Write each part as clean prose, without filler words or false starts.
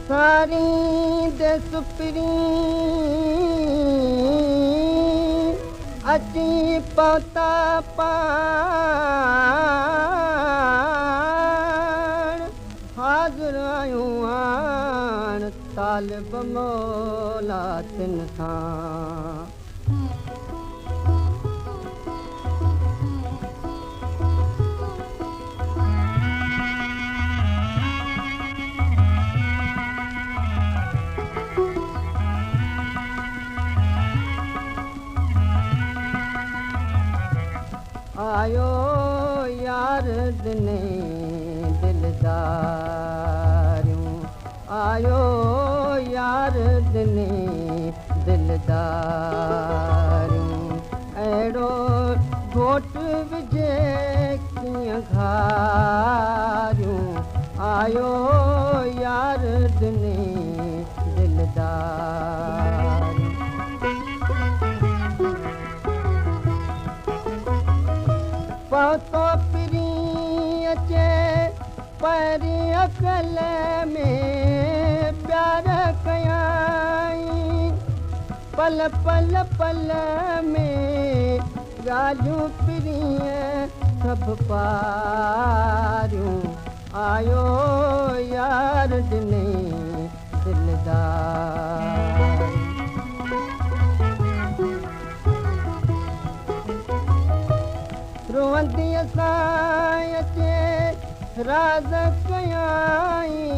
सारी दे सुपरी अची पहुता पाण हाज़िर आयूं हाण तालिब मौला तिन सां आयो यार दिने दिलदारियूं आयो यार दिने दिलदारियूं अहिड़ो घोट विझे कीअं घारियूं आयो यार दिने दिलदारियूं पहुतो पिरी अचे परी अकल में प्यार कयाई पल पल पल में ॻाल्हियूं पिरीअ सभु पारियूं आयो यार दिने दिलदार रोअंदी सां अचे राज़ कयाई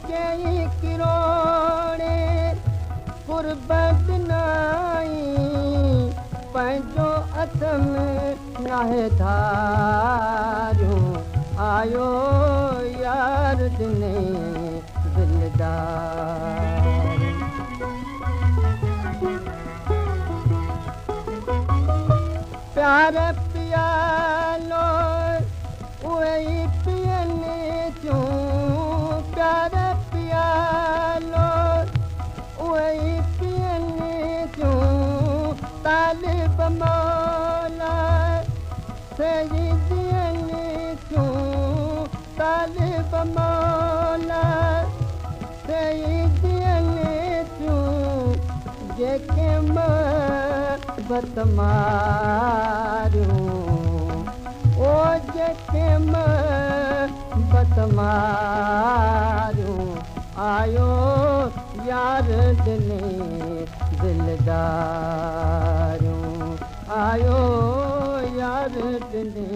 कई किरोड़े कुर्बत नाई पंहिंजो हथ में नाहे धारियूं आयो यार दिने दिलदार प्यार पियालो उहे ई पियनि थियूं प्यार पियालो उहे ई पियनि थियूं तालिब मौला सही ॾियनि थियूं तालिब मौला सही ॾियनि थियूं जेके मोहबत मारियूं ओ जेके मोहबत मारियूं आयो यार दिने दिलदारियूं आयो यार दिने